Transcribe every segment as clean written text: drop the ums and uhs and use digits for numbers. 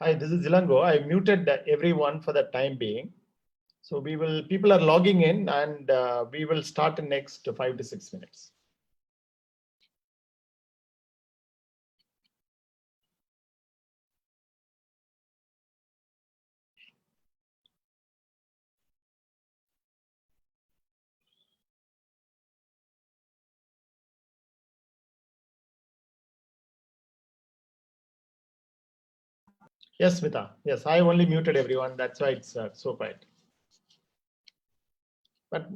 Hi, this is Ilango. I muted everyone for the time being. So people are logging in and we will start in next 5 to 6 minutes. Yes, Smita. Yes, I only muted everyone. That's why it's so quiet. But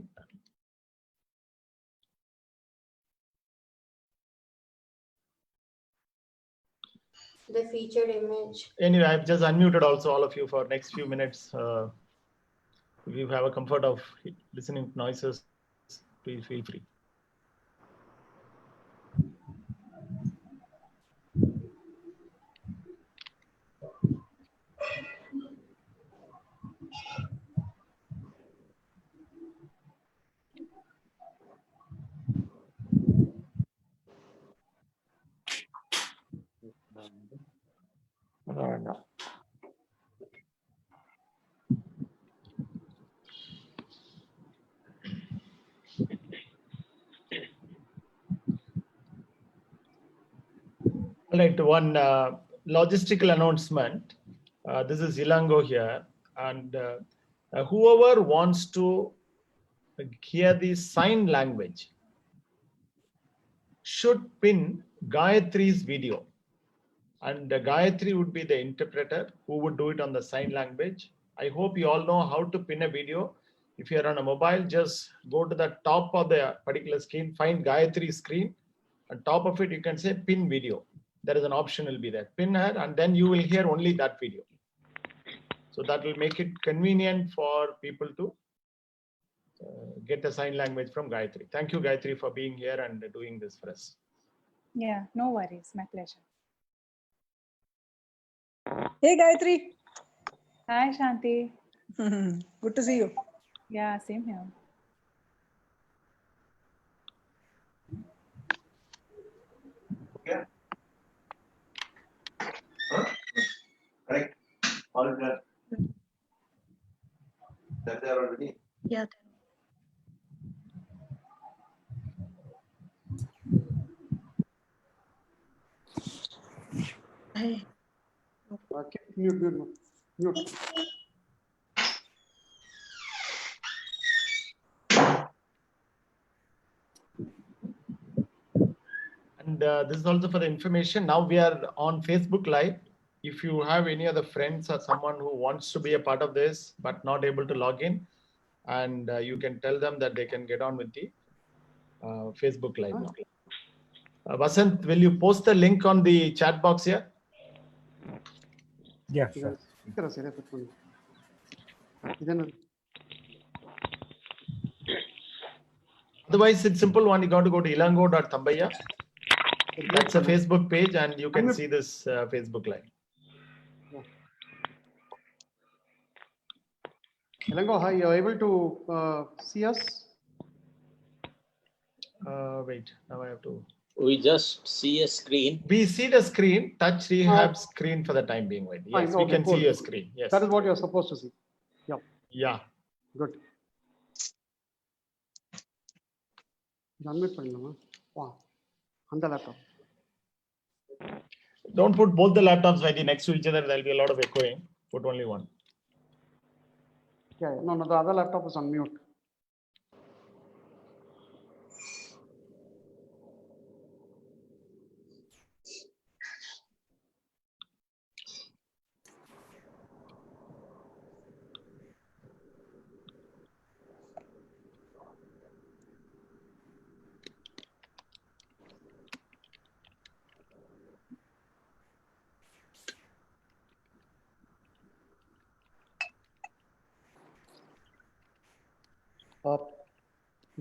the featured image. Anyway, I've just unmuted also all of you for next few minutes. If you have a comfort of listening to noises, please feel free. No. All right, one logistical announcement. This is Ilango here, and whoever wants to hear the sign language should pin Gayatri's video, and Gayatri would be the interpreter who would do it on the sign language. I hope you all know how to pin a video. If you're on a mobile, just go to the top of the particular screen, find Gayatri's screen. On top of it, you can say pin video. There is an option will be there. Pin her, and then you will hear only that video. So that will make it convenient for people to get the sign language from Gayatri. Thank you, Gayatri, for being here and doing this for us. Yeah, no worries. My pleasure. Hey, Gayatri. Hi, Shanti. Good to see you. Yeah, same here. Yeah. Huh? Correct. All is there. They're there already. Yeah. Hey. Okay. Mute. And this is also for the information. Now we are on Facebook Live. If you have any other friends or someone who wants to be a part of this but not able to log in, and you can tell them that they can get on with the Facebook Live now. Vasant, will you post the link on the chat box here? Yeah, sure. Otherwise, it's simple one. You got to go to ilango.thambaya. That's a Facebook page, and you can see this Facebook Live. Ilango, hi, you're able to see us? Wait, now I have to. We just see a screen. We see the screen, touch Rehab screen for the time being. Wait. Yes, Fine, we okay, can cool. see your screen. Yes. That is what you're supposed to see. Yeah. Yeah. Good. Unmute பண்ணலாமா? Wow. On the laptop. Don't put both the laptops right next to each other. There'll be a lot of echoing. Put only one. Yeah, no, the other laptop is on mute.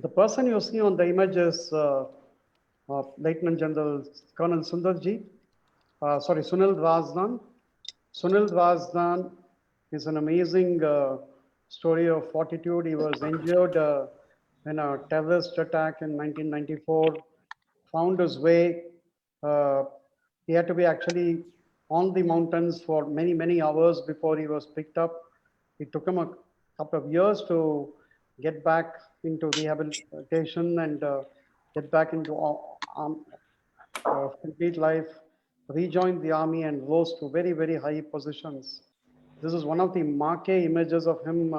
The person you see on the image is Lieutenant General Colonel Sundarji. Sunil Razdan. Sunil Razdan is an amazing story of fortitude. He was injured in a terrorist attack in 1994, found his way. He had to be actually on the mountains for many, many hours before he was picked up. It took him a couple of years to get back into rehabilitation and get back into complete life, rejoined the army and rose to very, very high positions. This is one of the marquee images of him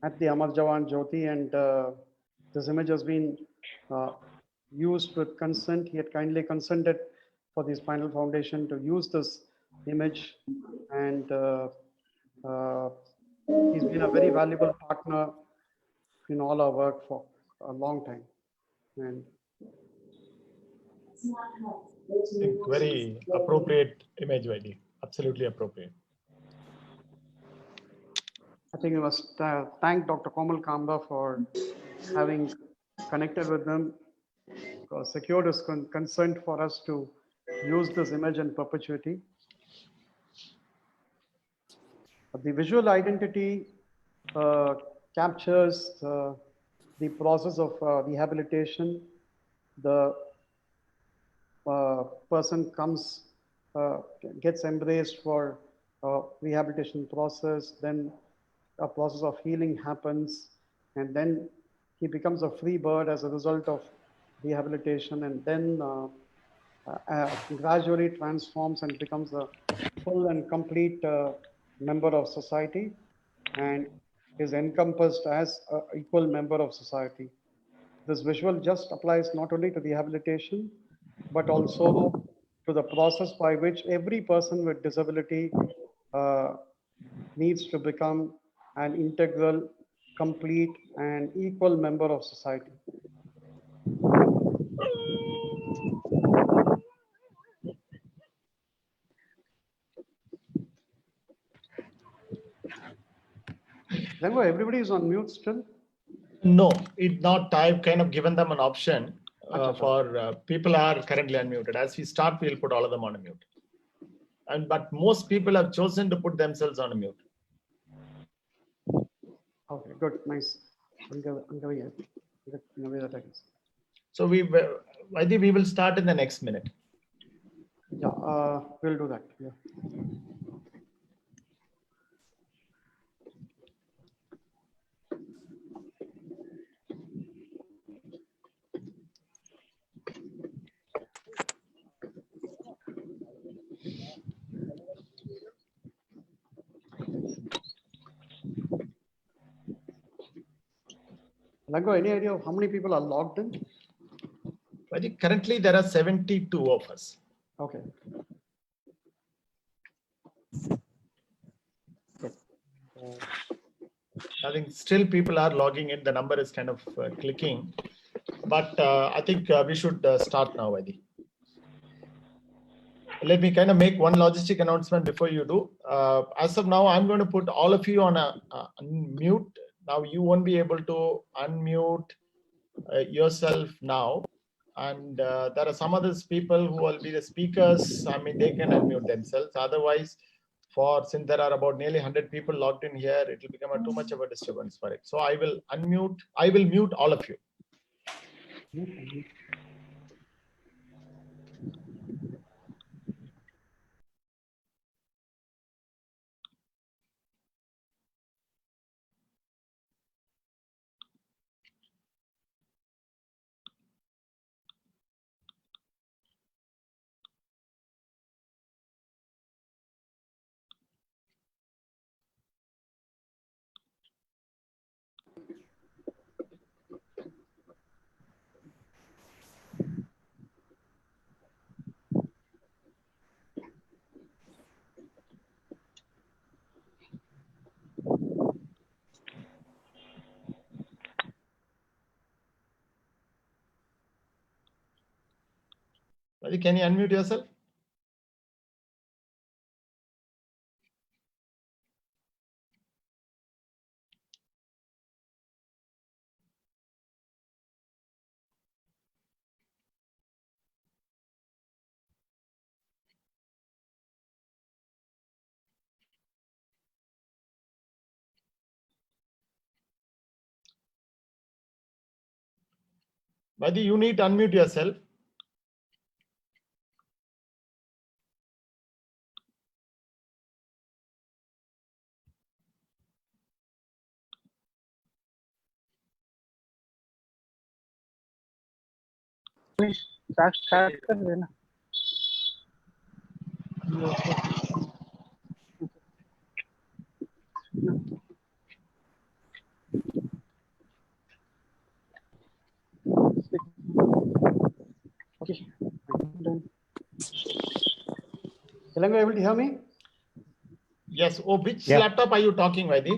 at the Amar Jawan Jyoti, and this image has been used with consent. He had kindly consented for the Spinal Foundation to use this image, and he's been a very valuable partner in all our work for a long time. And I think very appropriate image, Vaidi. Absolutely appropriate. I think we must thank Dr. Komal Kamba for having connected with them, secured his consent for us to use this image in perpetuity. The visual identity captures the process of rehabilitation. The person comes, gets embraced for rehabilitation process, then a process of healing happens, and then he becomes a free bird as a result of rehabilitation, and then gradually transforms and becomes a full and complete member of society, and is encompassed as an equal member of society. This visual just applies not only to rehabilitation, but also to the process by which every person with disability needs to become an integral, complete, and equal member of society. Then everybody is on mute still? No, it not. I've kind of given them an option Acha, for people are currently unmuted. As we start, we'll put all of them on a mute. But most people have chosen to put themselves on a mute. Okay, good, nice. So I think we will start in the next minute. Yeah, we'll do that. Yeah. Lango, any idea of how many people are logged in? I think currently there are 72 of us. Okay. I think still people are logging in. The number is kind of clicking, but I think we should start now, Vaidi. Let me kind of make one logistic announcement before you do. As of now, I'm going to put all of you on a mute. Now you won't be able to unmute yourself now. And there are some other people who will be the speakers. I mean, they can unmute themselves. Otherwise, since there are about nearly 100 people logged in here, it will become too much of a disturbance for it. So I will mute all of you. Vaidi, can you unmute yourself? Vaidi, you need to unmute yourself. Start कर देना। Okay. Done. Telangu, able to hear me? Yes. Oh, which Yeah. laptop are you talking, Vaidi?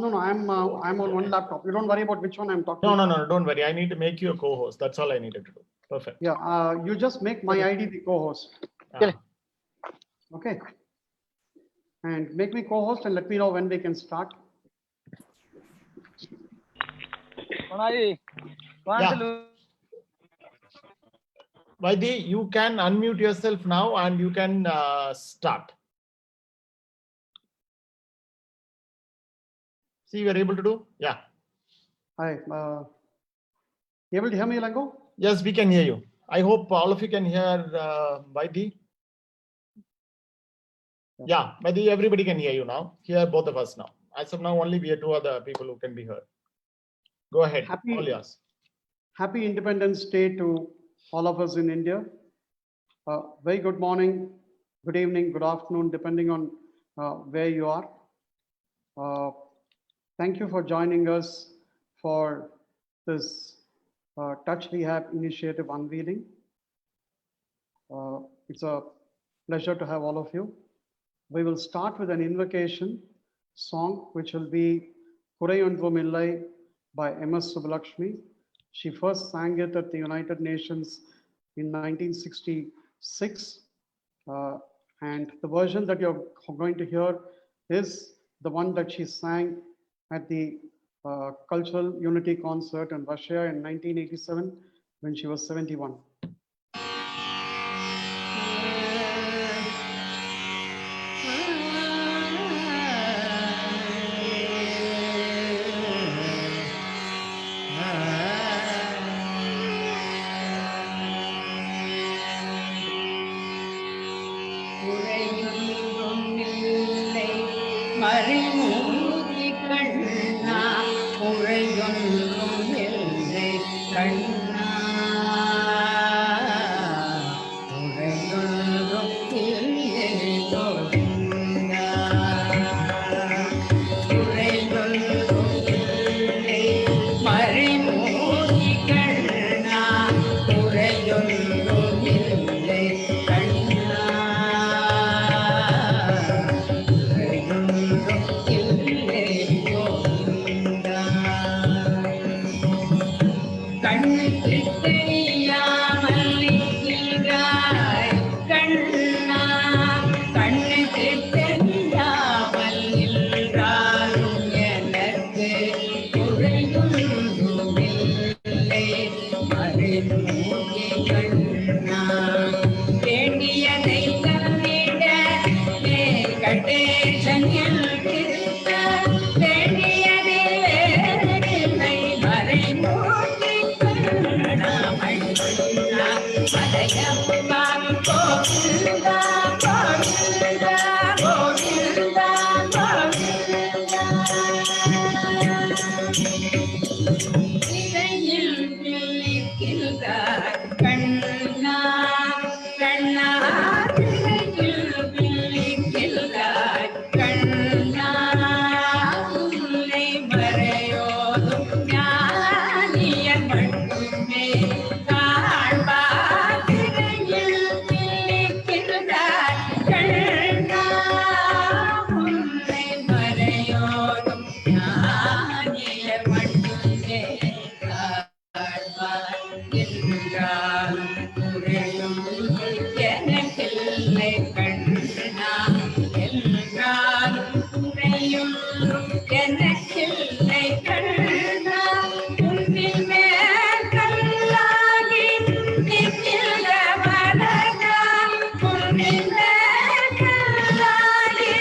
No, I'm on one laptop. You don't worry about which one I'm talking. No, don't worry. I need to make you a co-host. That's all I needed to do. Perfect. Yeah, you just make my ID the co-host. Ah. Okay. And make me co-host and let me know when we can start. Yeah. Vaidi, you can unmute yourself now and you can start. See, you are able to do? Yeah. Hi. Able to hear me, Telangu? Yes, we can hear you. I hope all of you can hear Vaidi. Yeah, Vaidi, everybody can hear you now. Hear both of us now. As of now, only we are two other people who can be heard. Go ahead. All yours. Happy Independence Day to all of us in India. Very good morning, good evening, good afternoon, depending on where you are. Thank you for joining us for this Touch Rehab initiative unveiling. It's a pleasure to have all of you. We will start with an invocation song, which will be Kurayondrum Illai by M.S. Subbulakshmi. She first sang it at the United Nations in 1966. And the version that you're going to hear is the one that she sang at the Cultural Unity Concert in Russia in 1987 when she was 71. மறைமூடி கண்ணா உரையொன்றும் இல்லை கண்ணா உரையொன்றும் இல்லை கோவிந்தா உரையொன்றும் இல்லை மறைமூடி கண்ணா உரையொன்றும் இல்லை கண்ணா கண்ணுக்கு தெரியாமல் நிற்கிறாய் கண்ணா கண்ணுக்கு தெரியாமல் நின்றாலும் எனக்கு குறையொன்றுமில்லை மறைமூடி கண்ணா வேண்டியதை தந்திட கட்டேசன் இருக்க வேண்டியதே வேறில்லை மறைமூடி கண்ணா மண்ணா மலையப்பா கோவிந்தா கோவிந்தா கோவிந்தா இறையில் விழிக்கின்றார் கண்ணா கண்ணா இறையில் விழிக்கின்றார் கண்ணா உன்னை மறையோதும் ஞானியர் மட்டுமே காண்பார் இறையில் விழிக்கின்றார் கண்ணா உன்னை மறையோதும் ஞானியர் மட்டுமே என்றாலும் குறையும் எனக்கில்லை கண்ணா என்றாலும் குறையும் எனக்கில்லை கண்ணா உன்னில் மேல் கல்லாகி நிற்கிற மனதா உன்னில் மேல் கல்லாகி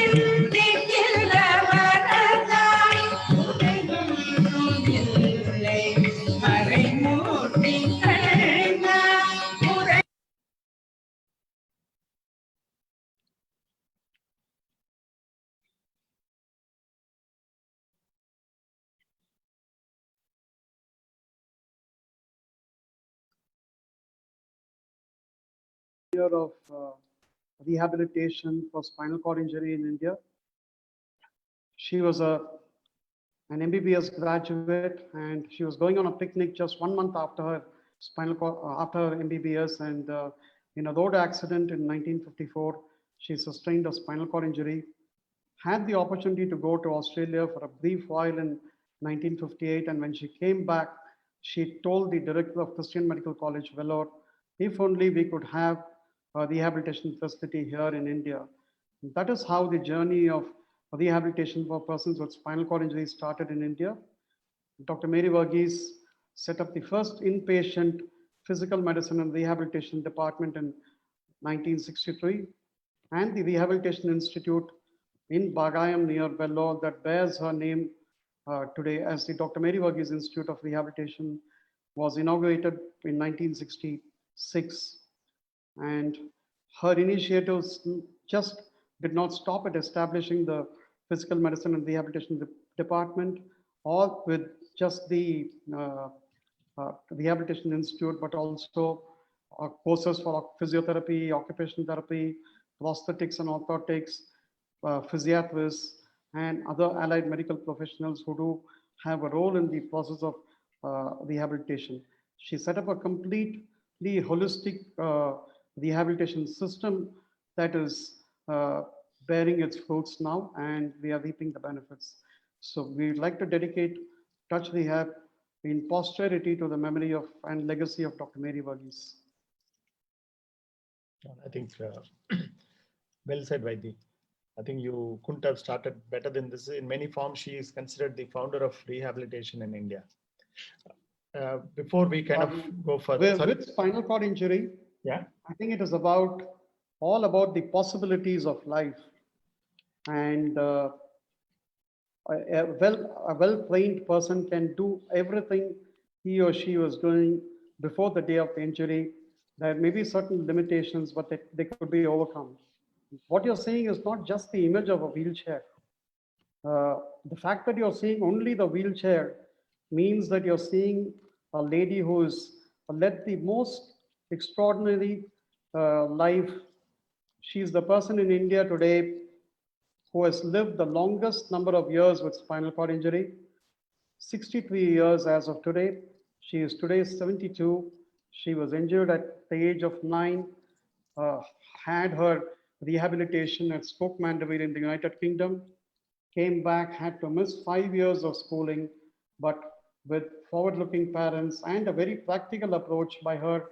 நிற்கிற மனதா குறையும் இல்லை மறைமூடி கண்ணா குறை of rehabilitation for spinal cord injury in India. She was an MBBS graduate, and she was going on a picnic just 1 month after her after her MBBS, and in a road accident in 1954, she sustained a spinal cord injury. Had the opportunity to go to Australia for a brief while in 1958, and when she came back, she told the director of Christian Medical College, Vellore, if only we could have a rehabilitation facility here in India. That is how the journey of rehabilitation for persons with spinal cord injury started in India. Dr. Mary Varghese set up the first inpatient physical medicine and rehabilitation department in 1963, and the Rehabilitation Institute in Bagayam near Vellore that bears her name today as the Dr. Mary Varghese Institute of Rehabilitation was inaugurated in 1966. And her initiatives just did not stop at establishing the physical medicine and rehabilitation department or with just the Rehabilitation Institute, but also courses for physiotherapy, occupational therapy, prosthetics and orthotics, physiatrists, and other allied medical professionals who do have a role in the process of rehabilitation. She set up a completely holistic rehabilitation system that is bearing its fruits now, and we are reaping the benefits. So we'd like to dedicate Touch Rehab in posterity to the memory of and legacy of Dr. Mary Varghese. I think well said, Vaidhi. I think you couldn't have started better than this. In many forms, she is considered the founder of rehabilitation in India. Before we kind of go further, with spinal cord injury, yeah, I think it is all about the possibilities of life, and a well-trained person can do everything he or she was doing before the day of the injury. There may be certain limitations, but they could be overcome. What you're seeing is not just the image of a wheelchair. The fact that you're seeing only the wheelchair means that you're seeing a lady who has led the most extraordinary life. She's the person in India today who has lived the longest number of years with spinal cord injury, 63 years as of today. She is today 72. She was injured at the age of 9, had her rehabilitation at Stoke Mandeville in the United Kingdom, came back, had to miss 5 years of schooling, but with forward-looking parents and a very practical approach by her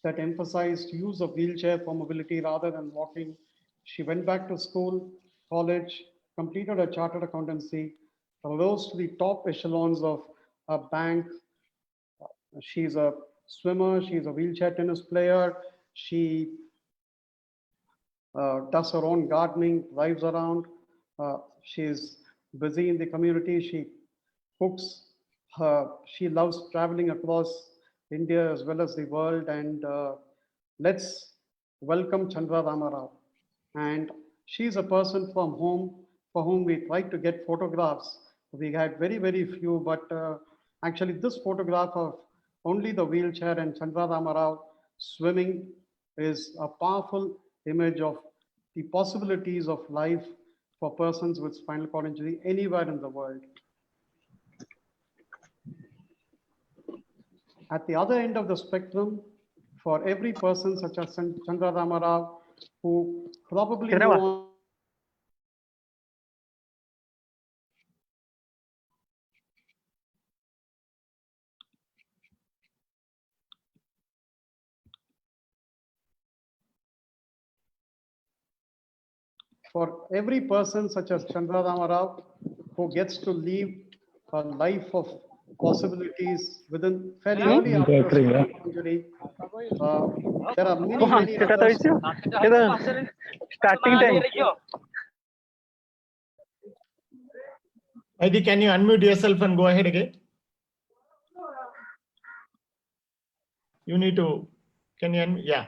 that emphasized use of wheelchair for mobility rather than walking, she went back to school, college, completed a chartered accountancy, rose to the top echelons of a bank. She's a swimmer, she's a wheelchair tennis player, she does her own gardening, drives around, she's busy in the community, she cooks, she loves traveling across India as well as the world, and let's welcome Chandra Ramarao. And she's a person from for whom we tried to get photographs. We had very, very few, but actually this photograph of only the wheelchair and Chandra Ramarao swimming is a powerful image of the possibilities of life for persons with spinal cord injury anywhere in the world. At the other end of the spectrum, for every person such as Chandra Ramarao, who probably for every person such as Chandra Ramarao, who gets to live a life of possibilities within fairly early after spinal injury, there are many others. Starting time. Vaidhi, can you unmute yourself and go ahead again? You need to, can you unmute? Yeah.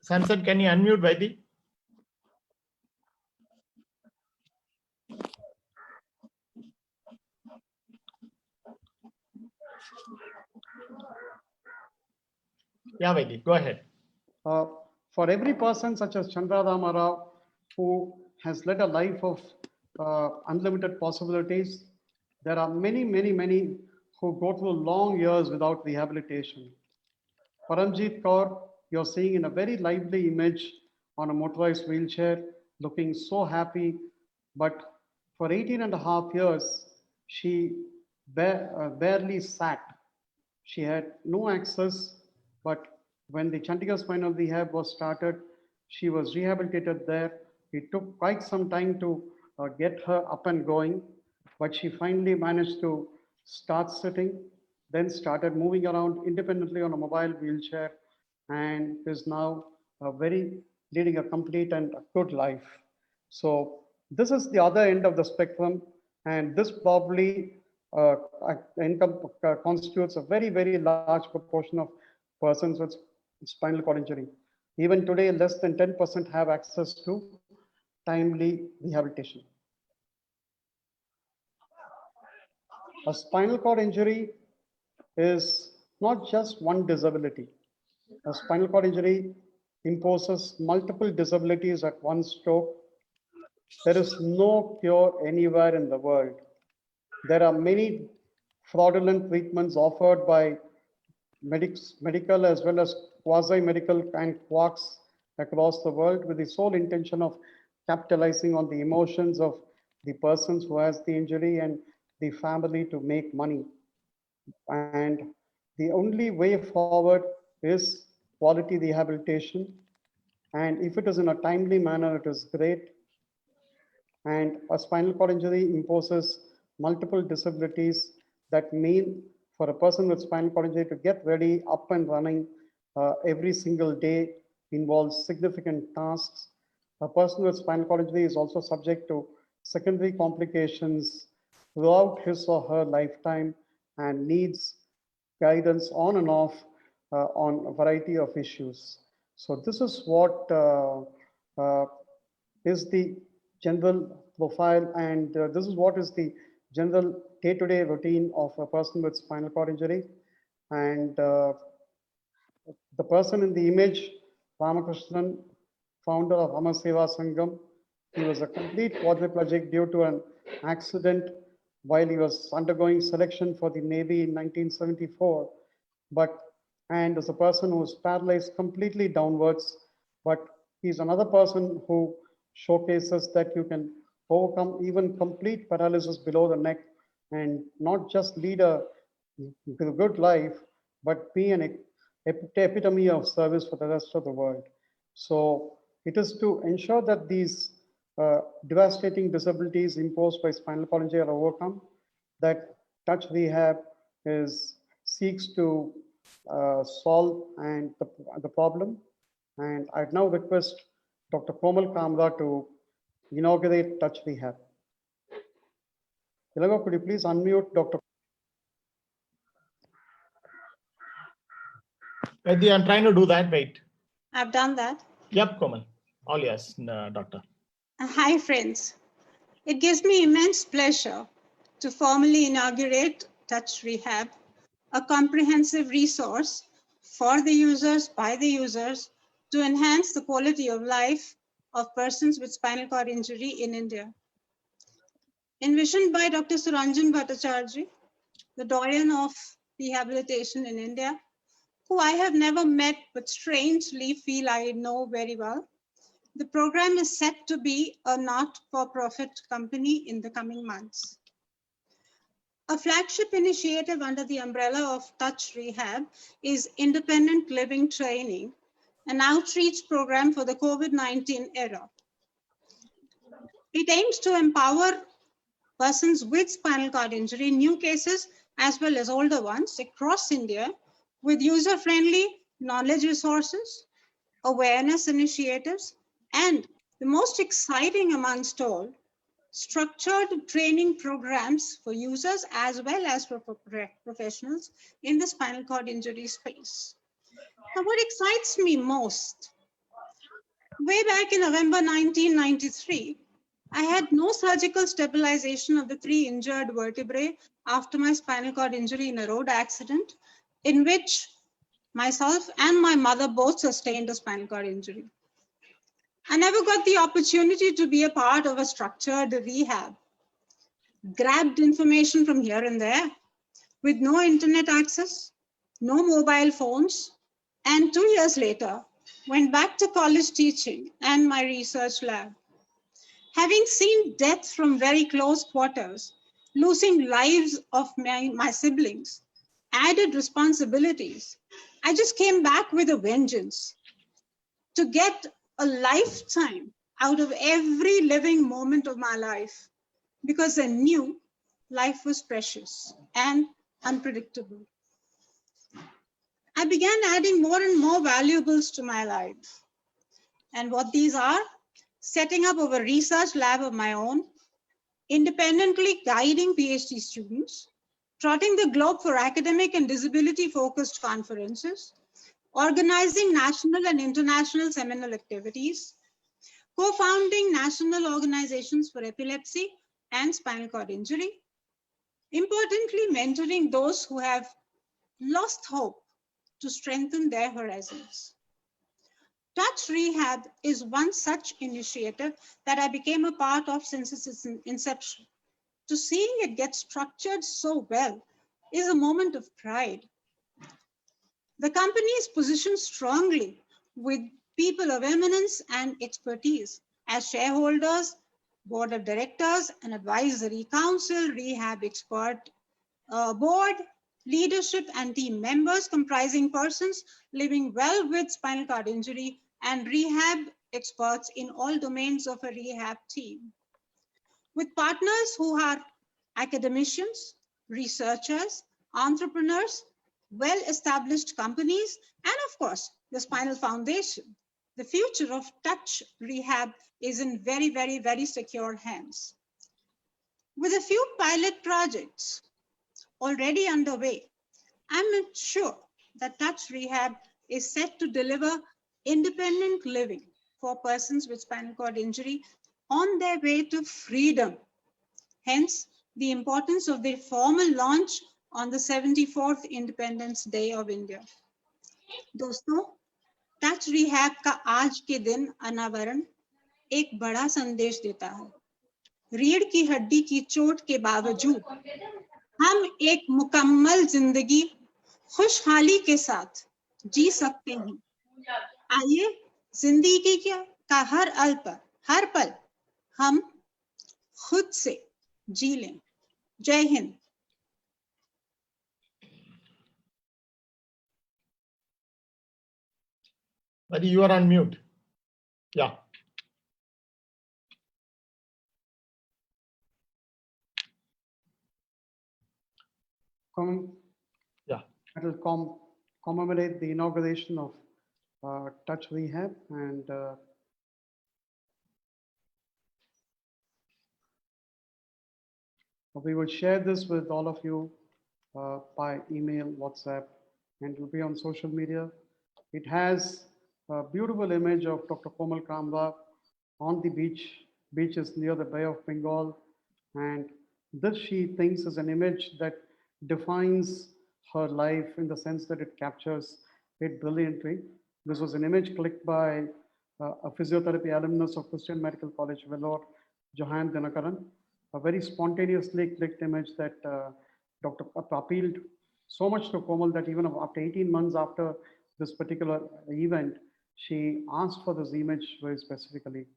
Sansan, can you unmute Vaidhi? Yeah, Vaidi, go ahead. For every person such as Chandra Rama Rao, who has led a life of unlimited possibilities, there are many, many, many who go through long years without rehabilitation. Paramjit Kaur, you're seeing in a very lively image on a motorized wheelchair, looking so happy. But for 18 and a half years, she barely sat. She had no access, but when the Chandigarh Spinal Rehab was started, she was rehabilitated there. It took quite some time to get her up and going, but she finally managed to start sitting, then started moving around independently on a mobile wheelchair, and is now very leading a complete and a good life. So this is the other end of the spectrum, and this probably income constitutes a very, very large proportion of persons with spinal cord injury. Even today, less than 10% have access to timely rehabilitation. A spinal cord injury is not just one disability. A spinal cord injury imposes multiple disabilities at one stroke. There is no cure anywhere in the world. There are many fraudulent treatments offered by medical as well as quasi-medical and quacks across the world with the sole intention of capitalizing on the emotions of the persons who has the injury and the family to make money. And the only way forward is quality rehabilitation. And if it is in a timely manner, it is great. And a spinal cord injury imposes multiple disabilities that mean for a person with spinal cord injury to get ready, up and running every single day involves significant tasks. A person with spinal cord injury is also subject to secondary complications throughout his or her lifetime and needs guidance on and off on a variety of issues. So this is what is the general profile, and this is what is the general day-to-day routine of a person with spinal cord injury. And the person in the image, Ramakrishnan, founder of Amar Seva Sangam, he was a complete quadriplegic due to an accident while he was undergoing selection for the Navy in 1974. And as a person who is paralyzed completely downwards, but he's another person who showcases that you can overcome even complete paralysis below the neck and not just lead a good life, but be an epitome of service for the rest of the world. So it is to ensure that these devastating disabilities imposed by spinal cord injury are overcome that Touch Rehab seeks to solve the problem. And I'd now request Dr. Komal Kamra to inaugurate Touch Rehab. Ilaga, could you please unmute Dr. Vaidi, I'm trying to do that. Wait. I've done that. Yep, Komal. All yes, doctor. Hi, friends. It gives me immense pleasure to formally inaugurate Touch Rehab, a comprehensive resource for the users, by the users, to enhance the quality of life of persons with spinal cord injury in India. Envisioned by Dr. Suranjan Bhattacharjee, the doyen of rehabilitation in India, who I have never met but strangely feel I know very well. The program is set to be a not-for-profit company in the coming months. A flagship initiative under the umbrella of Touch Rehab is Independent Living Training, an outreach program for the COVID-19 era. It aims to empower persons with spinal cord injury, new cases as well as older ones across India with user-friendly knowledge resources, awareness initiatives, and the most exciting amongst all, structured training programs for users as well as for professionals in the spinal cord injury space. Now, what excites me most, way back in November 1993, I had no surgical stabilization of the 3 injured vertebrae after my spinal cord injury in a road accident, in which Myself and my mother both sustained a spinal cord injury. I never got the opportunity to be a part of a structured rehab. Grabbed information from here and there with no internet access, no mobile phones, and 2 years later, went back to college teaching and my research lab. Having seen death from very close quarters, losing lives of my siblings, added responsibilities, I just came back with a vengeance to get a lifetime out of every living moment of my life because I knew life was precious and unpredictable. I began adding more and more valuables to my life. And what these are, setting up of a research lab of my own, independently guiding PhD students, trotting the globe for academic and disability-focused conferences, organizing national and international seminal activities, co-founding national organizations for epilepsy and spinal cord injury, importantly, mentoring those who have lost hope to strengthen their horizons. Touch Rehab is one such initiative that I became a part of since its inception. To seeing it get structured so well is a moment of pride. The company is positioned strongly with people of eminence and expertise as shareholders, board of directors, and advisory council, rehab expert board, leadership and team members comprising persons living well with spinal cord injury and rehab experts in all domains of a rehab team. With partners who are academicians, researchers, entrepreneurs, well-established companies, and of course, the Spinal Foundation. The future of Touch Rehab is in very, very, very secure hands. With a few pilot projects already underway, I'm sure that Touch Rehab is set to deliver independent living for persons with spinal cord injury on their way to freedom. Hence, the importance of the formal launch on the 74th Independence Day of India. दोस्तों, touch rehab का आज के दिन अनावरण एक बड़ा संदेश देता है. रीढ़ की हड्डी की चोट के बावजूद हम एक मुकम्मल जिंदगी खुशहाली के साथ जी सकते हैं. आइए जिंदगी का हर पल हम खुद से जी लें. जय Hind. Buddy, you are on mute. Yeah. Yeah. It will commemorate the inauguration of Touch Rehab, and we will share this with all of you by email, WhatsApp, and it will be on social media. It has a beautiful image of Dr. Komal Kamra on the beaches near the Bay of Bengal. And this she thinks is an image that defines her life in the sense that it captures it brilliantly. This was an image clicked by a physiotherapy alumnus of Christian Medical College, Vellore, Johan Dinakaran. A very spontaneously clicked image that Dr. appealed so much to Komal that even after 18 months after this particular event, she asked for this image very specifically.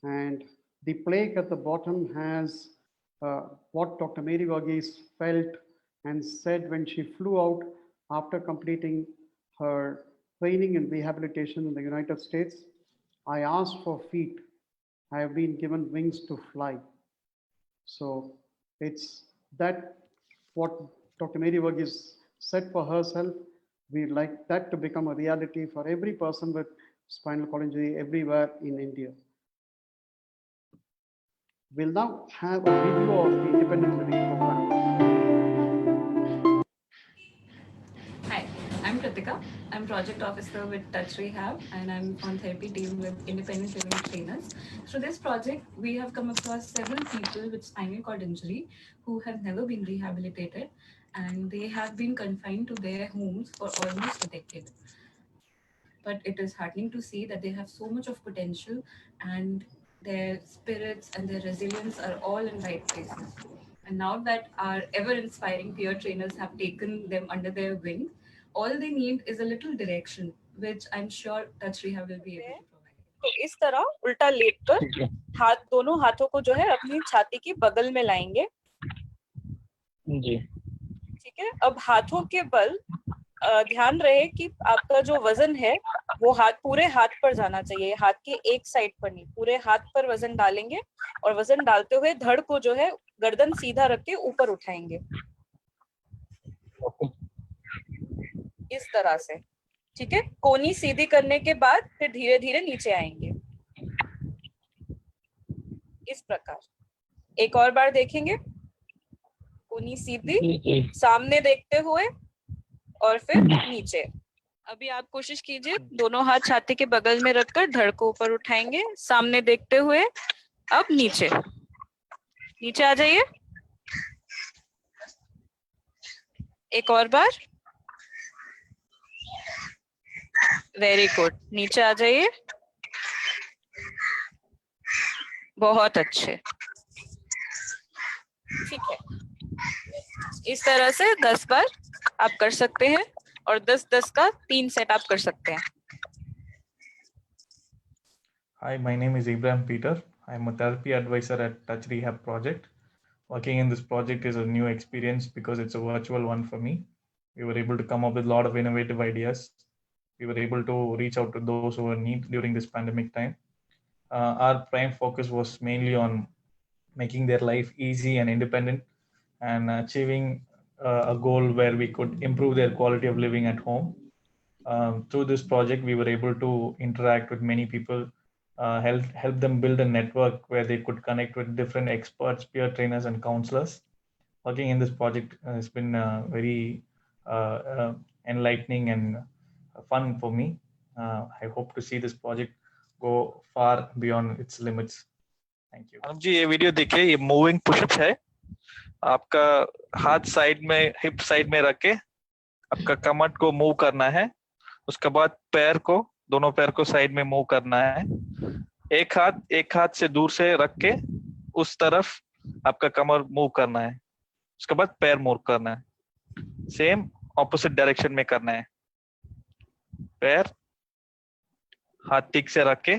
And the plaque at the bottom has what Dr. Mary Varghese felt and said when she flew out after completing her training and rehabilitation in the United States. I asked for feet. I have been given wings to fly. So it's that what Dr. Mary Varghese said for herself. We'd like that to become a reality for every person with spinal cord injury everywhere in India. We'll now have a video of the Independent Living Program. Hi, I'm Kritika. I'm project officer with Touch Rehab, and I'm on therapy team with Independent Living trainers. Through this project, we have come across several people with spinal cord injury who have never been rehabilitated, and they have been confined to their homes for almost a decade. But it is heartening to see that they have so much of potential, and their spirits and their resilience are all in right places. And now that our ever inspiring peer trainers have taken them under their wing, all they need is a little direction, which I'm sure Touch Rehab will be able to provide. तो इस तरह उल्टा लेटकर हाथ, दोनों हाथों को जो है अपनी छाती की बगल में लाएंगे जी। ठीक है। अब हाथों के बल ध्यान रहे कि आपका जो वजन है वो पूरे हाथ पर जाना चाहिए, हाथ के एक साइड पर नहीं, पूरे हाथ पर वजन डालेंगे और वजन डालते हुए धड़ को जो है गर्दन सीधा रख के ऊपर उठाएंगे इस तरह से, ठीक है। कोनी सीधी करने के बाद फिर धीरे धीरे नीचे आएंगे इस प्रकार। एक और बार देखेंगे, कोनी सीधी, सामने देखते हुए और फिर नीचे। अभी आप कोशिश कीजिए, दोनों हाथ छाती के बगल में रखकर धड़ को ऊपर उठाएंगे, सामने देखते हुए। अब नीचे, नीचे आ जाइए। एक और बार, वेरी गुड, नीचे आ जाइए। बहुत अच्छे, ठीक है। इस तरह से 10 बार आप कर सकते हैं और 10-10 का 3 सेट आप कर सकते हैं। Hi, my name is Ibrahim Peter. I'm a therapy advisor at Touch Rehab project. Working in this project is a new experience because it's a virtual one for me. We were able to come up with a lot of innovative ideas. We were able to reach out to those who were in need during this pandemic time. Our prime focus was mainly on making their life easy and independent and achieving a goal where we could improve their quality of living at home. Through this project, we were able to interact with many people, help them build a network where they could connect with different experts, peer trainers, and counselors. Working in this project has been very enlightening and fun for me. I hope to see this project go far beyond its limits. Thank you. Anup जी, ये video देखिए, ये moving pushup है। आपका हाथ side में, hip side में रख के आपका कमर को मूव करना है। उसके बाद पैर को, दोनों पैर को साइड में मूव करना है। एक हाथ से दूर से रख के उस तरफ आपका कमर मूव करना है। उसके बाद पैर मूव करना है। सेम ऑपोजिट डायरेक्शन में करना है। पैर, हाथ ठीक से रख के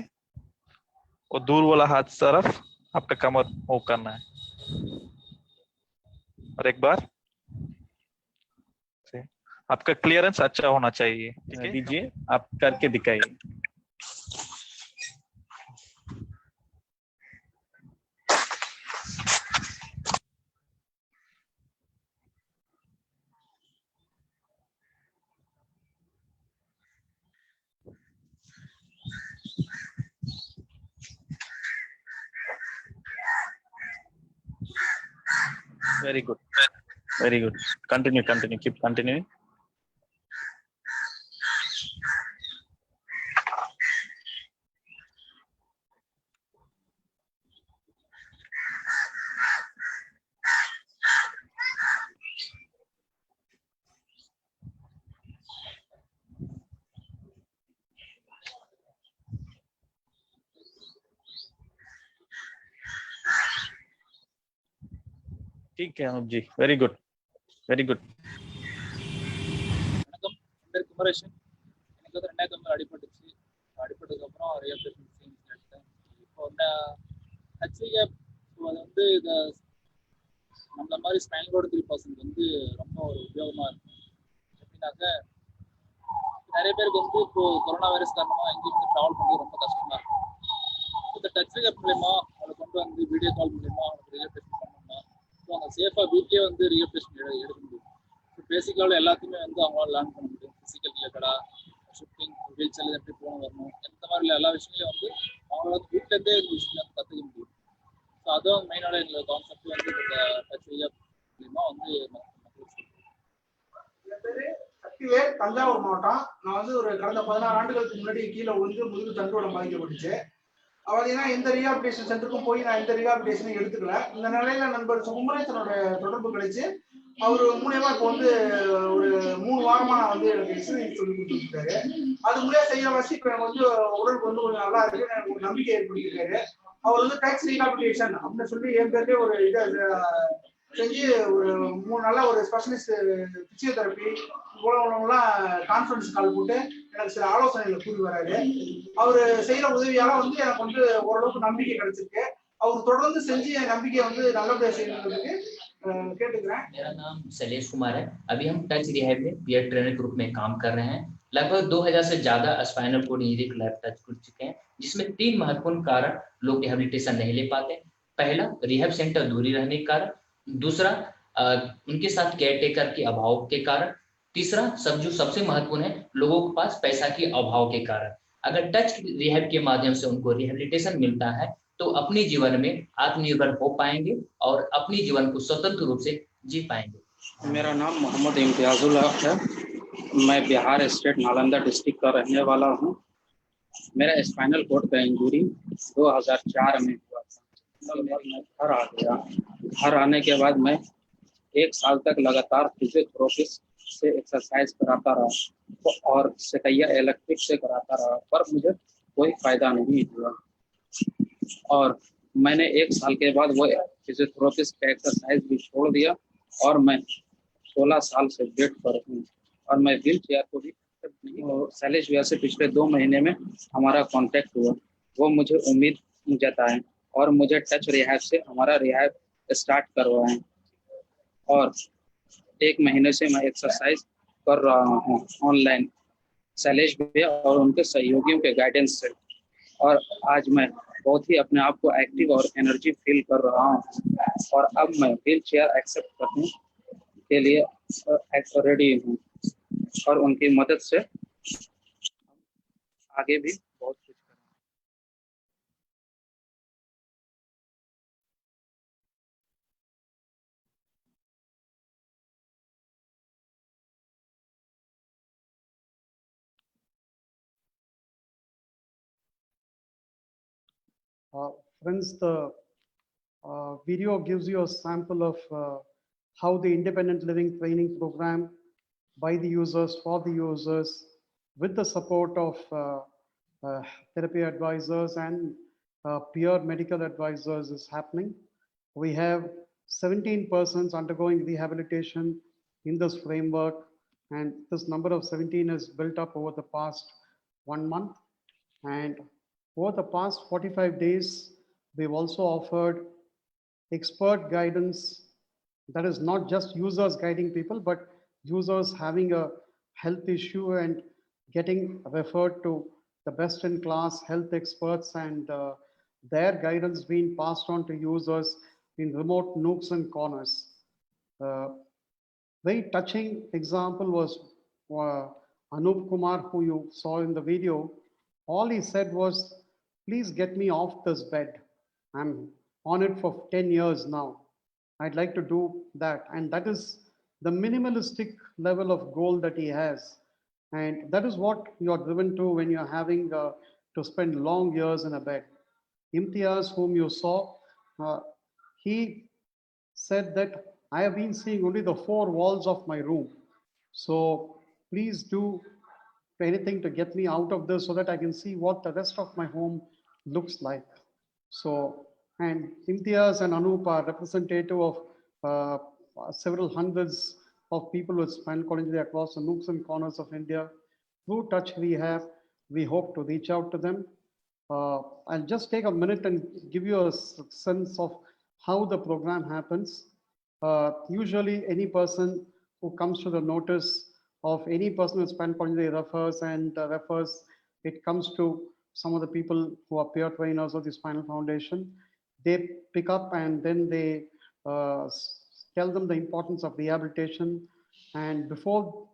और दूर वाला हाथ तरफ आपका कमर मूव करना है। और एक बार आपका क्लियरेंस अच्छा होना चाहिए। दीजिए, आप करके दिखाइए। Very good. Very good. Continue. Keep continuing. ठीक है अनुप जी, वेरी गुड, वेरी गुड। வணக்கம், என் பேர் குமரேஷன். எனக்கு வந்து 2 கம்பெனி அடிபட்டுச்சு. அடிபட்டதுக்கு அப்புறம் ரீஹபிலிட்டேஷன் சீன்ஸ் எடுத்தேன். இப்போ வந்து ஆக்சுவலி அது வந்து இதை நம்மள மாதிரி ஸ்பைனல் கார்டு 3% வந்து ரொம்ப ஒரு உபயோகமாக இருக்கும். எப்படின்னாக்க நிறைய பேருக்கு வந்து இப்போ கொரோனா வைரஸ் காரணமாக எங்கேயும் வந்து ட்ராவல் பண்ணுறது ரொம்ப கஷ்டமாக இருக்கும். இந்த டச் ரீஹப் மூலயமா அவங்களை கொண்டு வந்து வீடியோ கால் மூலயமா அவங்களுக்கு ரீஹபிலிட்டேஷன் பண்ணோம்னா அவங்க சேஃபாக வீட்லேயே வந்து ரீஹபிலிட்டேஷன் எடுக்க முடியும். பேசிக்காவில் எல்லாத்தையுமே வந்து அவங்களால லேர்ன் பண்ண முடியும். ஃபிசிக்கல் ரிலேட்டடாக, ஷிஃப்டிங், வீல் சேரில் எப்படி போகணும் வரணும், இந்த மாதிரி எல்லா விஷயங்களையும் வந்து அவங்கள வந்து வீட்டிலேருந்தே இந்த விஷயங்களை வந்து கற்றுக்க முடியும். ஸோ அதுவும் மெயினான எங்களோட கான்செப்ட் வந்து இந்த டச் ரீஹப் மூலயமா வந்து என் பேரு சக்திவேல், தஞ்சாவூர் மாவட்டம். நான் வந்து ஒரு கடந்த 16 ஆண்டுகளுக்கு முன்னாடி கீழே விழுந்து முதுகு தண்டுவடம் பாதிக்கப்பட்டுச்சு. பார்த்தீங்கன்னா எந்த ரீஹாபிலிட்டேஷன் சென்டருக்கும் போய் நான் எந்த ரீஹாபிலிட்டேஷனும் எடுத்துக்கல. இந்த நிலையில நண்பர் குமரேசனோட தொடர்பு கிடைச்சு அவர் மூலியமா இப்போ வந்து ஒரு 3 வாரமா நான் வந்து எனக்கு எக்ஸசைஸ் சொல்லி கொடுத்துருக்காரு. அது மூலியம் செய்யற வச்சு இப்போ எனக்கு வந்து உடலுக்கு வந்து கொஞ்சம் நல்லா இருக்கு, எனக்கு ஒரு நம்பிக்கை ஏற்படுத்திருக்காரு. அவர் வந்து டச் ரீஹாபிலிட்டேஷன் அப்படின்னு சொல்லி என் பேர்லயே ஒரு இதை செஞ்சு ஒரு 3 நாளா ஒரு ஸ்பெஷலிஸ்ட் பிசியோதெரப்பி இவ்வளவுலாம் கான்ஃபரன்ஸ் கால் போட்டு எனக்கு சில ஆலோசனைகளை கூறி வராரு. அவரு செய்யற உதவியால வந்து எனக்கு வந்து ஓரளவுக்கு நம்பிக்கை கிடைச்சிருக்கு. அவர் தொடர்ந்து செஞ்சு என் நம்பிக்கையை வந்து நல்லபடியா செய்யறதுக்கு கேட்டுக்கிறேன். मेरा नाम शैलेश कुमार है। अभी हम टच रिहैब में पीयर ट्रेनर के रूप में काम कर रहे हैं। लगभग 2000 से ज्यादा spinal cord injury clap touch कर चुके हैं, जिसमें 3 महत्वपूर्ण कारण लोग रिहेबिलिटेशन नहीं ले पाते। पहला, रिहैब सेंटर दूरी रहने के कारण। दूसरा, उनके साथ केयर टेकर के अभाव के कारण। तीसरा, जो सबसे महत्वपूर्ण है, लोगों के पास पैसा के अभाव के कारण। अगर टच रिहैब के माध्यम से उनको रिहेबिलिटेशन मिलता है तो अपने जीवन में आत्मनिर्भर हो पाएंगे और अपने जीवन को स्वतंत्र रूप से जी पाएंगे। मेरा नाम मोहम्मद इम्तियाजुल हक है। मैं बिहार स्टेट नालंदा डिस्ट्रिक्ट का रहने वाला हूँ। मेरा स्पाइनल कोड का इंजरी 2004 में हुआ था। मैं घर आ गया। घर आने के बाद मैं 1 साल तक लगातार फिजियोथेरेपिस्ट से एक्सरसाइज कराता रहा और सकैया इलेक्ट्रिक से कराता रहा, पर मुझे कोई फायदा नहीं हुआ। और मैंने 1 साल के बाद वो फिजियोथेरेपिस्ट का एक्सरसाइज भी छोड़ दिया और मैं 16 साल से बेड पर हूँ और मैं व्हील चेयर को भी शैलेश भैया से पिछले 2 महीने में हमारा कांटेक्ट हुआ। वो मुझे उम्मीद जताएं और मुझे टच रिहैब से हमारा रिहैब स्टार्ट करवाएं। और 1 महीने से मैं एक्सरसाइज कर रहा हूँ ऑनलाइन शैलेश भैया और उनके सहयोगियों के गाइडेंस से। और आज मैं बहुत ही अपने आप को एक्टिव और एनर्जी फील कर रहा हूँ और अब मैं व्हील चेयर एक्सेप्ट करने के लिए रेडी हूँ और उनकी मदद से आगे भी बहुत कुछ करें। Friends, the video gives you a sample of how the independent living training program by the users, for the users, with the support of therapy advisors and peer medical advisors is happening. We have 17 persons undergoing rehabilitation in this framework, and this number of 17 is built up over the past 1 month. And over the past 45 days, we've also offered expert guidance, that is not just users guiding people, but users having a health issue and getting referred to the best in class health experts, and their guidance being passed on to users in remote nooks and corners. Very touching example was Anup Kumar, who you saw in the video. All he said was, please get me off this bed. I'm on it for 10 years now. I'd like to do that. And that is the minimalistic level of goal that he has. And that is what you're driven to when you're having to spend long years in a bed. Imtiaz, whom you saw, he said that I have been seeing only the 4 walls of my room. So please do anything to get me out of this so that I can see what the rest of my home looks like. So, and Imtiaz and Anup are representative of several hundreds of people with spinal cord injury across the nooks and corners of India. Through Touch Rehab, we hope to reach out to them. I'll just take a minute and give you a sense of how the program happens. Usually any person who comes to the notice of any person with spinal cord injury refers, it comes to some of the people who are peer trainers of the Spinal Foundation. They pick up and then they tell them the importance of rehabilitation. And before,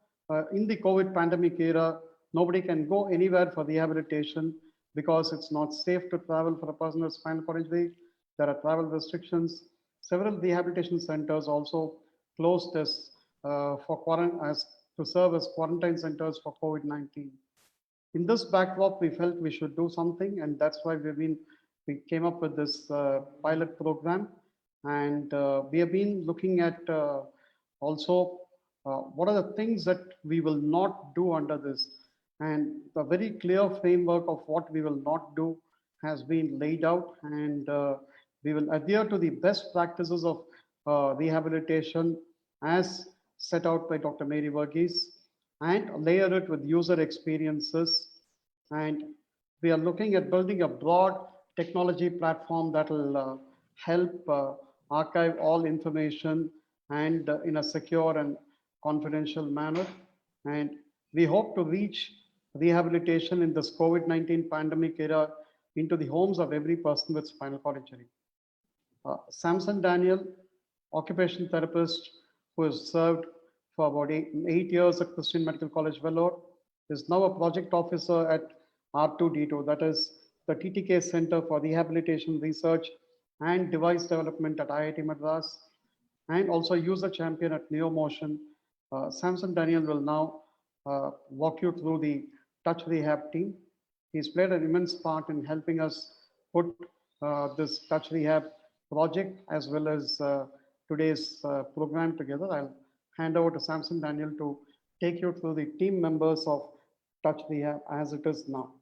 in the COVID pandemic era, nobody can go anywhere for rehabilitation because it's not safe to travel for a person with spinal cord injury. There are travel restrictions. Several rehabilitation centers also closed as to serve as quarantine centers for COVID-19. In this backdrop, we felt we should do something, and that's why we came up with this pilot program. And we have been looking at Also, what are the things that we will not do under this? And the very clear framework of what we will not do has been laid out, and we will adhere to the best practices of rehabilitation as set out by Dr. Mary Verghese, and layer it with user experiences. And we are looking at building a broad technology platform that will help archive all information and in a secure and confidential manner. And we hope to reach rehabilitation in this COVID-19 pandemic era into the homes of every person with spinal cord injury. Samson Daniel, occupational therapist who has served for about eight years at Christian Medical College, Vellore, is now a project officer at R2D2, that is the TTK Center for Rehabilitation Research and Device Development at IIT Madras, and also user champion at NeoMotion. Samson Daniel will now walk you through the Touch Rehab team. He's played an immense part in helping us put this Touch Rehab project as well as today's program together. I'll hand over to Samson Daniel to take you through the team members of Touch Rehab as it is now.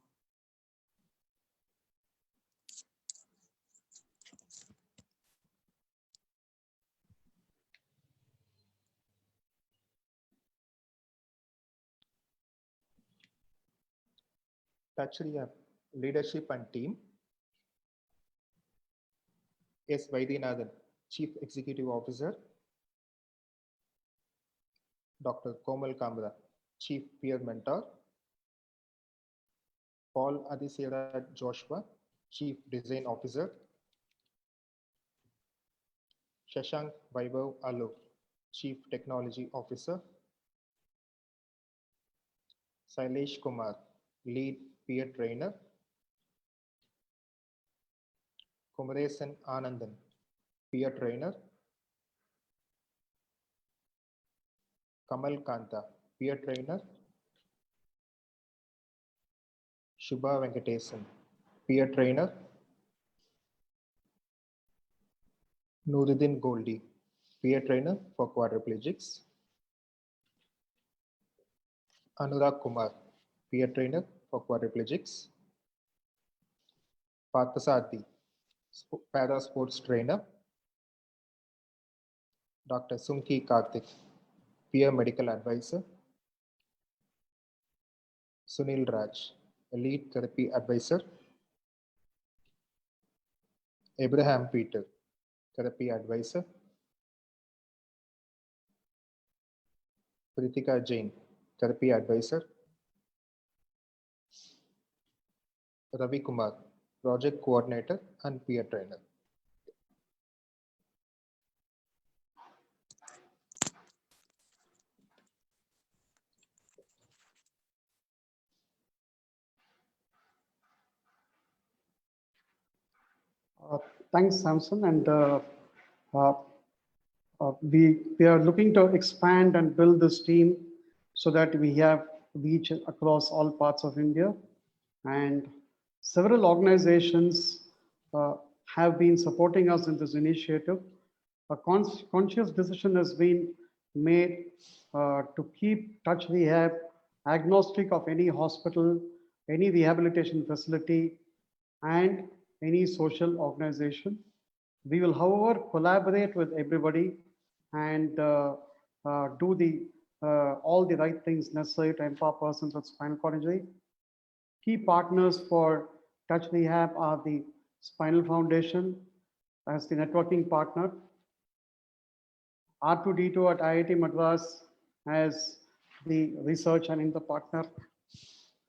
Touch Rehab leadership and team. S. Vaidyanathan, Chief Executive Officer. Dr. Komal Kamra, Chief Peer Mentor. Paul Adisera Joshua, Chief Design Officer. Shashank Vaibhav Alu, Chief Technology Officer. Shailesh Kumar, Lead Peer Trainer. Kumaresan Anandan, Peer Trainer. Kamal Kanta, Peer Trainer. Shubha Venkatesan, Peer Trainer. Nuruddin Goldie, Peer Trainer for quadriplegics. Anurag Kumar, Peer Trainer for quadriplegics. Parthasarthi, Para Sports Trainer. Dr. Sumki Karthik, Peer Medical Advisor. Sunil Raj, Lead Therapy Advisor. Abraham Peter, Therapy Advisor. Pritika Jain, Therapy Advisor. Ravi Kumar, Project Coordinator and Peer Trainer. Thanks, Samson. And we are looking to expand and build this team so that we have reach across all parts of India. And several organizations have been supporting us in this initiative. A conscious decision has been made to keep Touch Rehab agnostic of any hospital, any rehabilitation facility, and any social organization. We will, however, collaborate with everybody and do all the right things necessary to empower persons with spinal cord injury. Key partners for Touch Rehab are the Spinal Foundation as the networking partner, R2D2 at IIT Madras as the research and inter partner,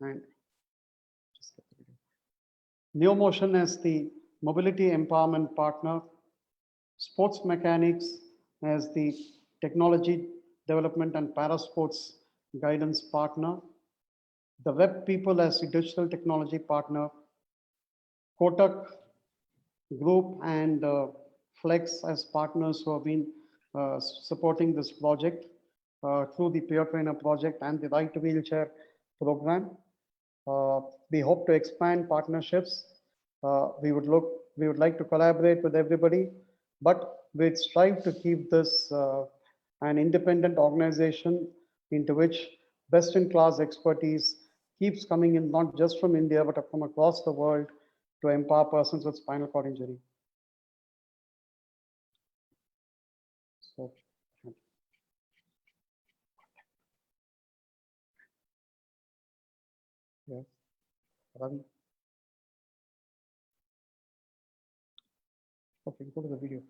and NeoMotion as the mobility empowerment partner, Sports Mechanics as the technology development and parasports guidance partner, the Web People as the digital technology partner, Kotak Group and Flex as partners who have been supporting this project through the Peer Trainer project and the Right to Wheelchair program. We hope to expand partnerships. We would like to collaborate with everybody, but we strive to keep this an independent organization into which best-in-class expertise keeps coming in, not just from India, but from across the world to empower persons with spinal cord injury. So, yes, Ravi. Okay, go to the video.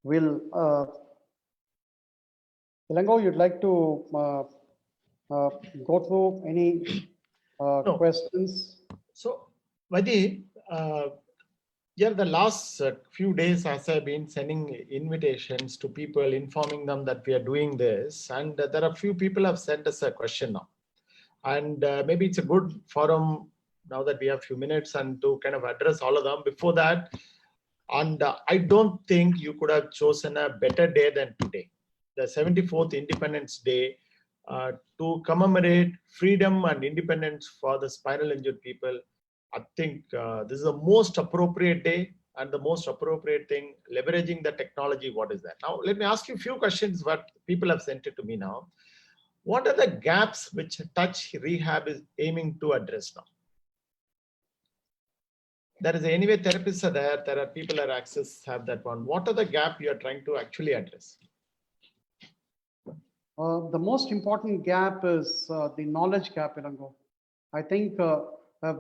Will Ilango, you'd like to go through any No. questions? So, Vaidi, yeah, the last few days, as I've been sending invitations to people, informing them that we are doing this, and there are a few people have sent us a question now. And maybe it's a good forum now that we have a few minutes and to kind of address all of them. Before that, and I don't think you could have chosen a better day than today, the 74th Independence Day, to commemorate freedom and independence for the spinal injured people. I think this is the most appropriate day and the most appropriate thing, leveraging the technology. What is that? Now, let me ask you a few questions what people have sent it to me now. What are the gaps which Touch Rehab is aiming to address now? There is anyway therapists are there are people that access have that one. What are the gap you are trying to actually address? The most important gap is the knowledge gap, Ilango. I think a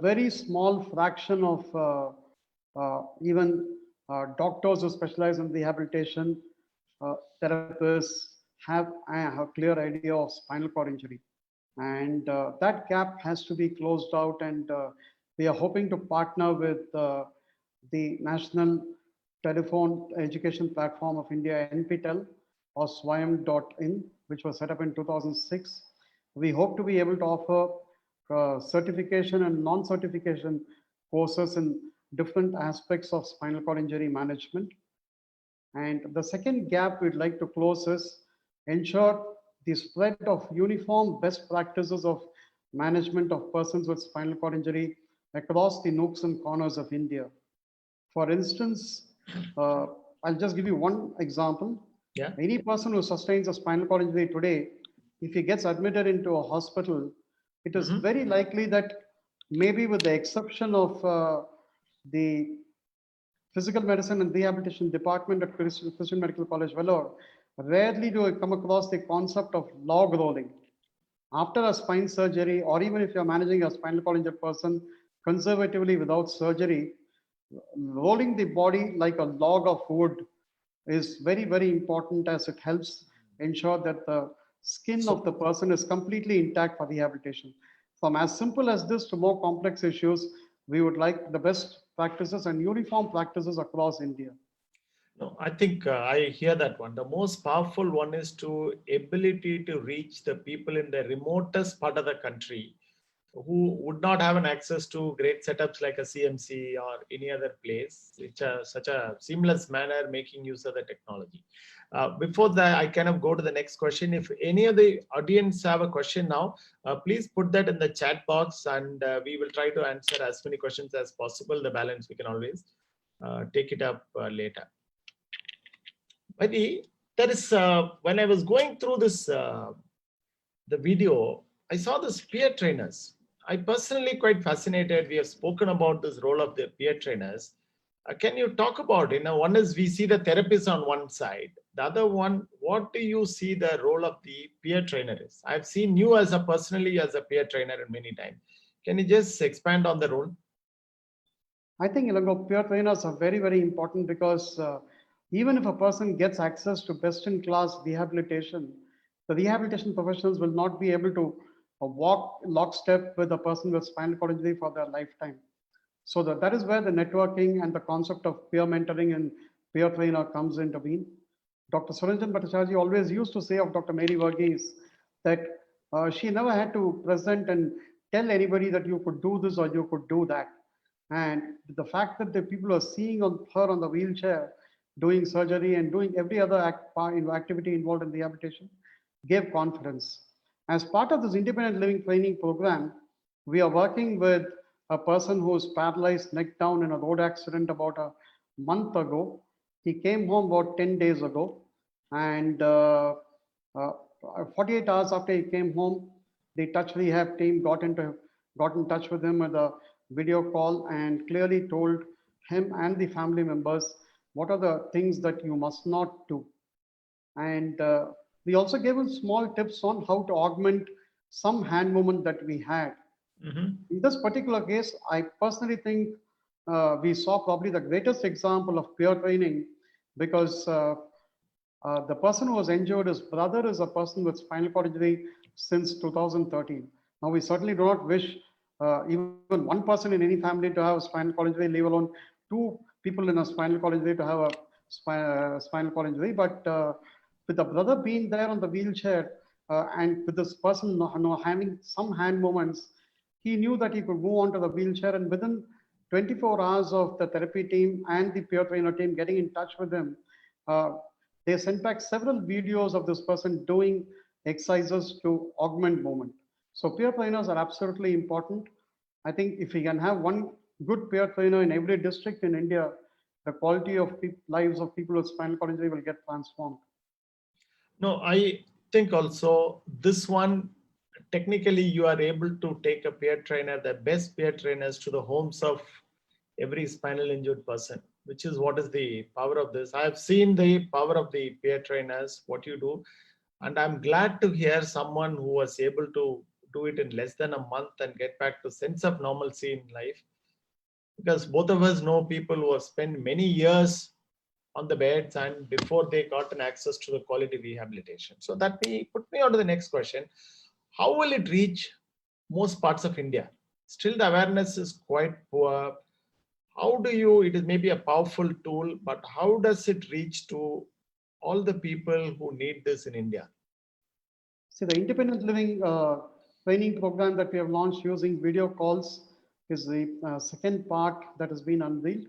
very small fraction of even doctors who specialize in rehabilitation, therapists have a clear idea of spinal cord injury. And that gap has to be closed out. And we are hoping to partner with the National Telephone Education Platform of India, NPTEL, or swayam.in, which was set up in 2006. We hope to be able to offer certification and non-certification courses in different aspects of spinal cord injury management. And the second gap we'd like to close is ensure the spread of uniform best practices of management of persons with spinal cord injury across the nooks and corners of India. For instance, I'll just give you one example. Yeah. Any person who sustains a spinal cord injury today, if he gets admitted into a hospital, it is very likely that maybe with the exception of the physical medicine and rehabilitation department at Christian Medical College, Vellore, rarely do I come across the concept of log rolling. After a spine surgery, or even if you're managing a spinal cord injured person conservatively without surgery, rolling the body like a log of wood is very, very important, as it helps ensure that the skin of the person is completely intact for rehabilitation. From as simple as this to more complex issues, we would like the best practices and uniform practices across India. No, I think I hear that one. The most powerful one is to ability to reach the people in the remotest part of the country who would not have an access to great setups like a CMC or any other place, which are such a seamless manner making use of the technology. Before that, I kind of go to the next question. If any of the audience have a question now, please put that in the chat box, and we will try to answer as many questions as possible. The balance we can always take it up later. But there is when I was going through this the video, I saw this peer trainers. I personally quite fascinated. We have spoken about this role of the peer trainers. Can you talk about, one is we see the therapist on one side. The other one, what do you see the role of the peer trainer is? I've seen you as a personally as a peer trainer many times. Can you just expand on the role? I think peer trainers are very, very important because even if a person gets access to best-in-class rehabilitation, the rehabilitation professionals will not be able to walk lockstep with a person with spinal cord injury for their lifetime. So that is where the networking and the concept of peer mentoring and peer trainer comes into being. Dr. Suranjan Bhattacharya always used to say of Dr. Mary Varghese that she never had to present and tell anybody that you could do this or you could do that. And the fact that the people are seeing her on the wheelchair doing surgery and doing every other activity involved in rehabilitation gave confidence. As part of this independent living training program, We are working with a person who was paralyzed neck down in a road accident about a month ago. He came home about 10 days ago, and 48 hours after he came home, the Touch Rehab team got in touch with him with a video call and clearly told him and the family members what are the things that you must not do. And we also gave him small tips on how to augment some hand movement that we had. In this particular case, I personally think we saw probably the greatest example of peer training, because the person who was injured, his brother is a person with spinal cord injury since 2013. Now, we certainly do not wish even one person in any family to have a spinal cord injury, leave alone two people in a spinal cord injury to have a spinal cord injury. But with the brother being there on the wheelchair and with this person having some hand movements, he knew that he could move onto the wheelchair, and within 24 hours of the therapy team and the peer trainer team getting in touch with him, they sent back several videos of this person doing exercises to augment movement. So peer trainers are absolutely important. I think if we can have one good peer trainer in every district in India, the quality of lives of people with spinal cord injury will get transformed. No, I think also this one, technically you are able to take a peer trainer, the best peer trainers, to the homes of every spinal injured person, which is what is the power of this. I have seen the power of the peer trainers, what you do, and I'm glad to hear someone who was able to do it in less than a month and get back to sense of normalcy in life. Because both of us know people who have spent many years on the beds and before they got an access to the quality rehabilitation. So that put me on to the next question. How will it reach most parts of India? Still the awareness is quite poor. How do you, it is maybe a powerful tool, but how does it reach to all the people who need this in India? See, the independent living training program that we have launched using video calls is the second part that has been unveiled.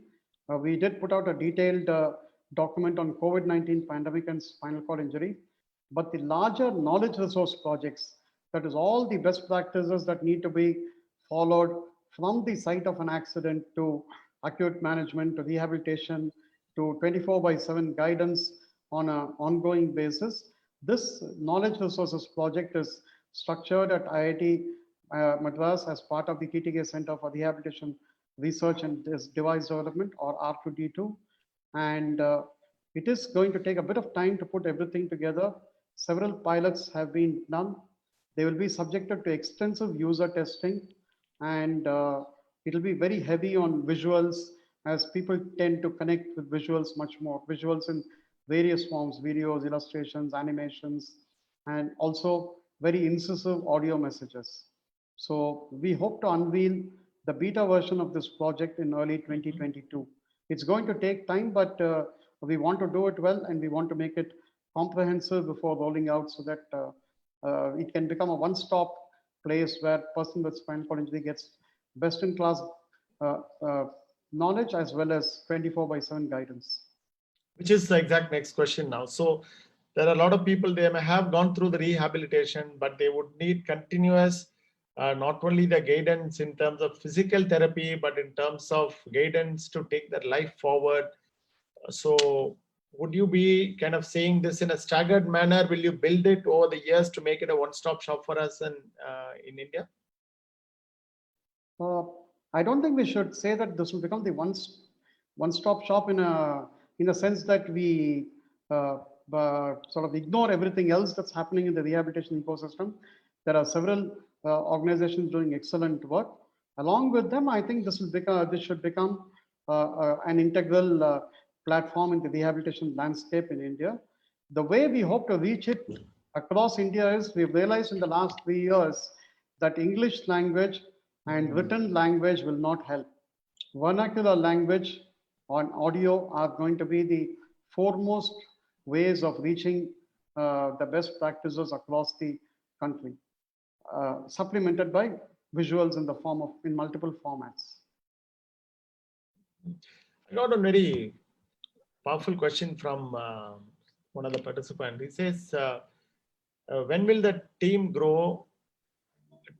We did put out a detailed document on COVID-19 pandemic and spinal cord injury, but the larger knowledge resource projects, that is all the best practices that need to be followed from the site of an accident to acute management to rehabilitation to 24/7 guidance on an ongoing basis. This knowledge resources project is structured at IIT Madras as part of the TTK Center for Rehabilitation Research and Device Development, or R2D2. And it is going to take a bit of time to put everything together. Several pilots have been done. They will be subjected to extensive user testing, and it will be very heavy on visuals, as people tend to connect with visuals much more. Visuals in various forms, videos, illustrations, animations, and also very incisive audio messages. So we hope to unveil the beta version of this project in early 2022. It's going to take time, but we want to do it well, and we want to make it comprehensive before rolling out, so that it can become a one-stop place where person with spinal cord injury gets best-in-class knowledge as well as 24/7 guidance. Which is the exact next question now. So there are a lot of people, they may have gone through the rehabilitation, but they would need continuous, not only the guidance in terms of physical therapy, but in terms of guidance to take their life forward. So would you be kind of saying this in a staggered manner? Will you build it over the years to make it a one-stop shop for us in India? I don't think we should say that this will become the one-stop shop in a sense that we sort of ignore everything else that's happening in the rehabilitation ecosystem. There are several organizations doing excellent work. Along with them, I think this should become an integral platform in the rehabilitation landscape in India. The way we hope to reach it across India is, we've realized in the last 3 years that English language and written language will not help. Vernacular language on audio are going to be the foremost ways of reaching the best practices across the country, supplemented by visuals in multiple formats. I got a very powerful question from one of the participants. He says, when will the team grow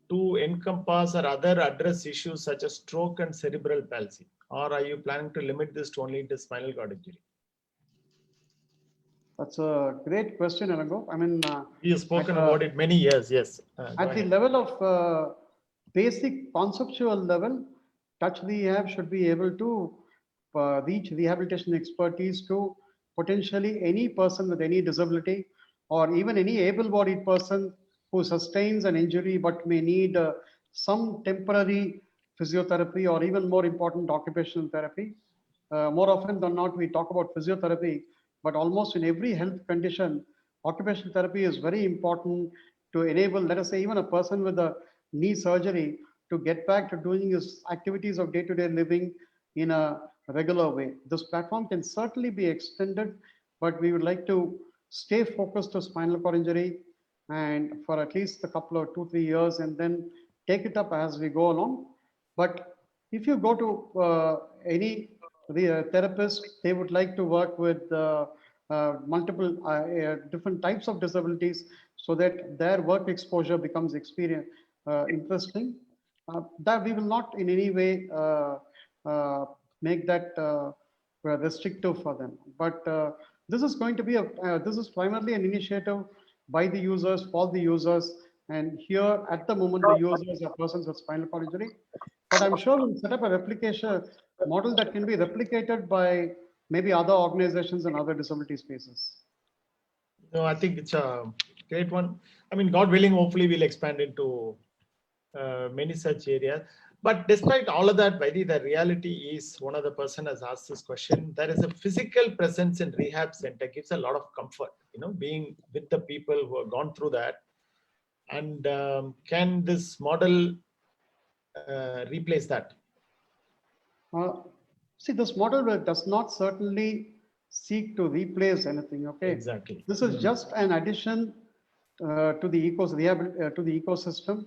to encompass or other address issues such as stroke and cerebral palsy? Or are you planning to limit this to only the spinal cord injury? That's a great question, Anango. I mean, we have spoken about it many years. Yes. At the level of basic conceptual level, touch rehab should be able to reach rehabilitation expertise to potentially any person with any disability or even any able-bodied person who sustains an injury but may need some temporary physiotherapy or even more important occupational therapy. More often than not, we talk about physiotherapy, but almost in every health condition, occupational therapy is very important to enable, let us say, even a person with a knee surgery to get back to doing his activities of day-to-day living in a regular way. This platform can certainly be extended, but we would like to stay focused to spinal cord injury and for at least a couple of 2-3 years and then take it up as we go along. But if you go to any therapist, they would like to work with multiple different types of disabilities so that their work exposure becomes interesting. That we will not in any way make that restrictive for them. But this is going to be this is primarily an initiative by the users, for the users, and here at the moment the users are persons with spinal cord injury. But I'm sure we'll set up a replication model that can be replicated by maybe other organizations and other disability spaces. No, I think it's a great one. I mean, God willing, hopefully we'll expand into many such areas. But despite all of that, Vaidi, the reality is, one of the person has asked this question, there is a physical presence in rehab center gives a lot of comfort, being with the people who have gone through that. And can this model replace that? See, this model does not certainly seek to replace anything. Okay, exactly. This is just an addition to the ecosystem.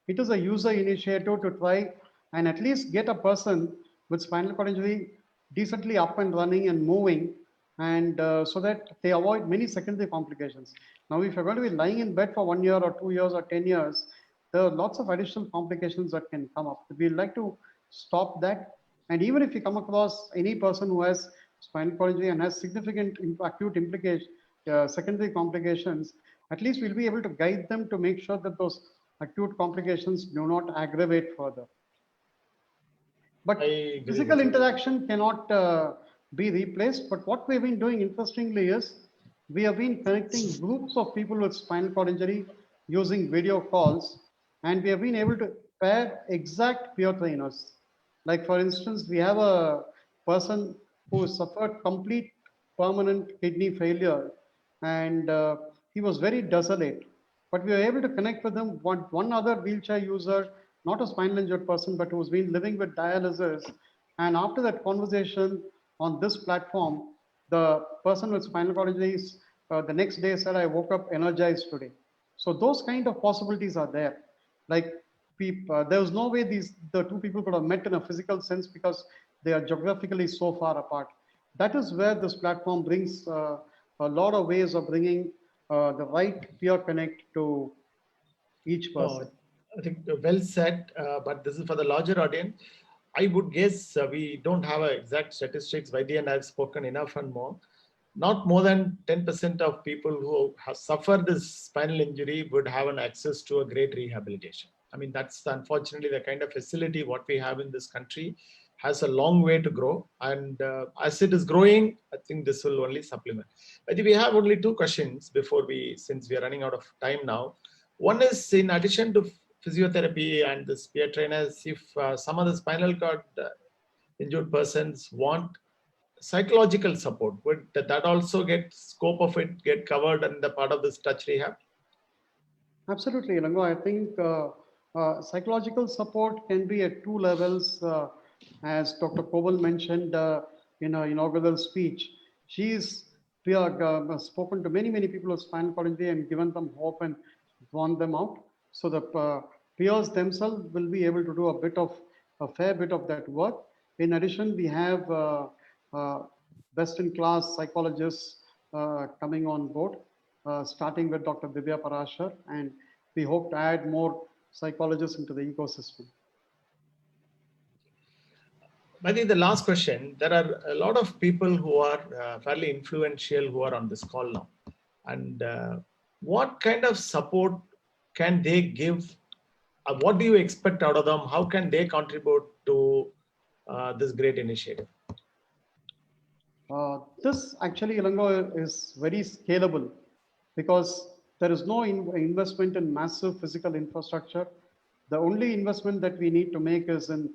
It is a user initiative to try and at least get a person with spinal cord injury decently up and running and moving, and so that they avoid many secondary complications. Now, if you're going to be lying in bed for 1 year or 2 years or 10 years, there are lots of additional complications that can come up. We'd like to stop that. And even if you come across any person who has spinal cord injury and has significant acute secondary complications, at least we'll be able to guide them to make sure that those acute complications do not aggravate further. But physical interaction cannot be replaced. But what we've been doing, interestingly, is we have been connecting groups of people with spinal cord injury using video calls, and we have been able to pair exact peer trainers. Like, for instance, we have a person who suffered complete permanent kidney failure, and he was very desolate. But we were able to connect with him, one other wheelchair user, not a spinal injured person, but who's been living with dialysis. And after that conversation on this platform, the person with spinal cord injuries the next day said, I woke up energized today. So those kind of possibilities are there. Like, there was no way the two people could have met in a physical sense because they are geographically so far apart. That is where this platform brings a lot of ways of bringing the right peer connect to each person. I think well said, but this is for the larger audience. I would guess we don't have exact statistics. Vaidya and I have spoken enough and more. Not more than 10% of people who have suffered this spinal injury would have an access to a great rehabilitation. I mean, that's unfortunately the kind of facility what we have in this country has a long way to grow. And as it is growing, I think this will only supplement. I think we have only 2 questions since we are running out of time now. One is, in addition to physiotherapy and the peer trainers, if some of the spinal cord injured persons want psychological support, would that also scope of it get covered in the part of this touch rehab? Absolutely, Rango. I think psychological support can be at 2 levels, as Dr. Koval mentioned in her inaugural speech. We have spoken to many people with spinal cord injury and given them hope and drawn them out. So the peers themselves will be able to do a fair bit of that work. In addition, we have best-in-class psychologists coming on board, starting with Dr. Divya Parashar, and we hope to add more psychologists into the ecosystem. I think the last question, there are a lot of people who are fairly influential who are on this call now. And what kind of support can they give? What do you expect out of them? How can they contribute to this great initiative? This actually, Ilango, is very scalable because there is no investment in massive physical infrastructure. The only investment that we need to make is in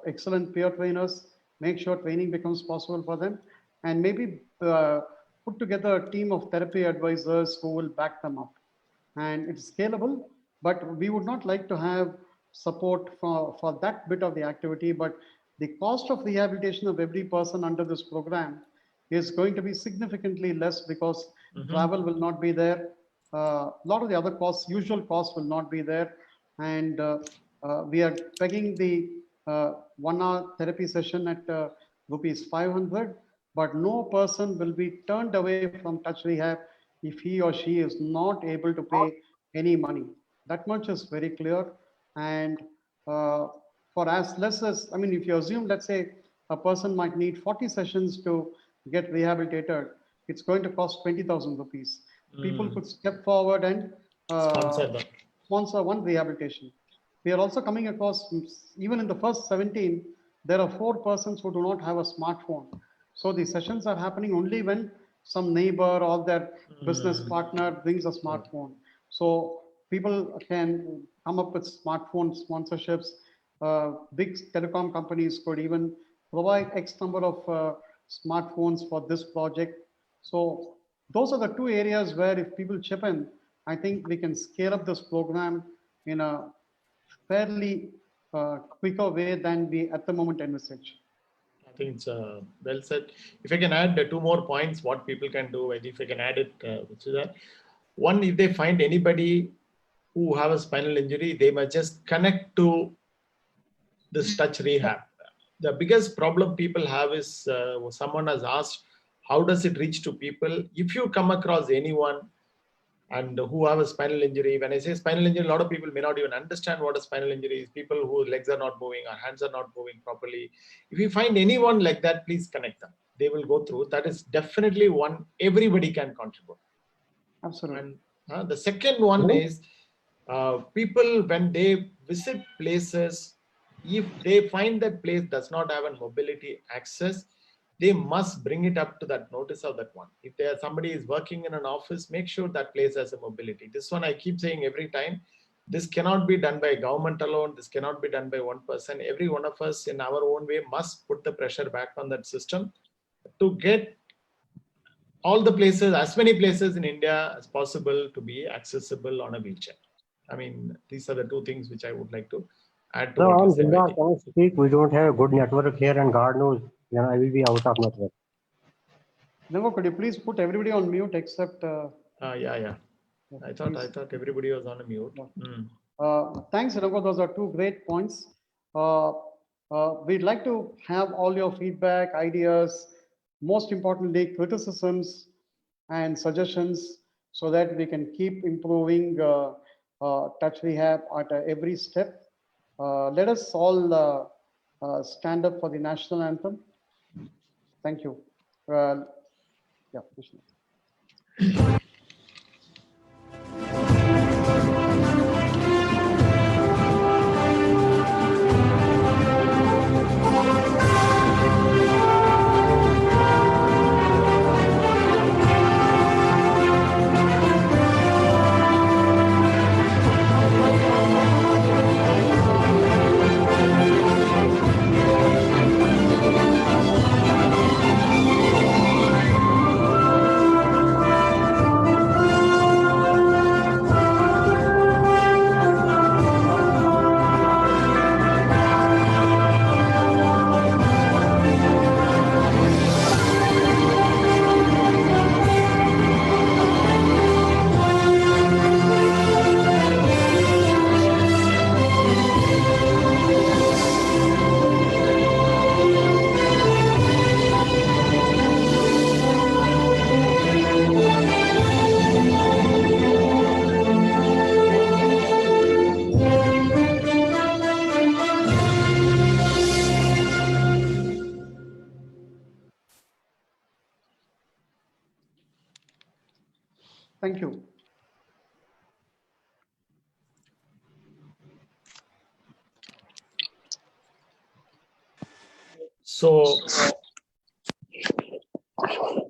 excellent peer trainers, make sure training becomes possible for them, and maybe put together a team of therapy advisors who will back them up. And it's scalable, but we would not like to have support for that bit of the activity, but the cost of rehabilitation of every person under this program is going to be significantly less because travel will not be there. A lot of the other costs, usual costs will not be there. And we are pegging the 1 hour therapy session at rupees 500, but no person will be turned away from Touch Rehab if he or she is not able to pay any money. That much is very clear. And for as less as, I mean, if you assume, let's say a person might need 40 sessions to get rehabilitated, it's going to cost 20,000 rupees. People could step forward and sponsor one rehabilitation. We are also coming across, even in the first 17, there are 4 persons who do not have a smartphone. So the sessions are happening only when some neighbor or their business partner brings a smartphone. So people can come up with smartphone sponsorships. Big telecom companies could even provide X number of smartphones for this project. So those are the 2 areas where if people chip in, I think we can scale up this program in a fairly quicker way than we at the moment envisage. I think it's well said. If I can add 2 more points, what people can do, if I can add it, which is that one, if they find anybody who have a spinal injury, they must just connect to this Touch Rehab. The biggest problem people have is someone has asked, how does it reach to people? If you come across anyone and who have a spinal injury, when I say spinal injury, a lot of people may not even understand what a spinal injury is. People whose legs are not moving or hands are not moving properly. If you find anyone like that, please connect them. They will go through. That is definitely one everybody can contribute. Absolutely. And the second one is people, when they visit places, if they find that place does not have a mobility access, they must bring it up to that notice of that one. If there somebody is working in an office, make sure that place has a mobility. This one I keep saying every time, this cannot be done by government alone. This cannot be done by one person. Every one of us in our own way must put the pressure back on that system to get all the places, as many places in India as possible to be accessible on a wheelchair. I mean, these are the 2 things which I would like to add to what you said. Can I speak? We don't have a good network here, and God knows, I will be out of network. Nemo, could you please put everybody on mute except? Yeah. I thought everybody was on a mute. Thanks, Nemo. Those are 2 great points. We'd like to have all your feedback, ideas, most importantly, criticisms and suggestions, so that we can keep improving Touch Rehab at every step. Let us all stand up for the national anthem. Thank you. Yeah, Krishna. Thank you. So,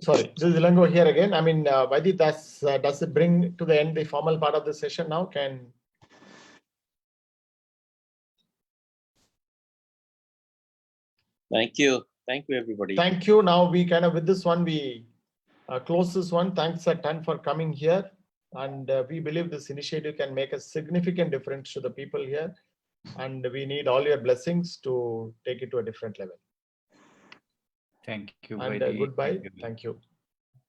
sorry, this is Ilango here again. I mean, Vaidi, does it bring to the end the formal part of the session now? Thank you. Thank you, everybody. Thank you. Now we kind of, with this one, we close this one. Thanks a ton for coming here. And we believe this initiative can make a significant difference to the people here. And we need all your blessings to take it to a different level. Thank you. And Vaidi. goodbye. Thank you.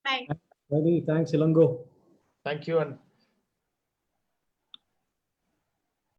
Bye. Vaidi, thanks, Ilango. Thank you. And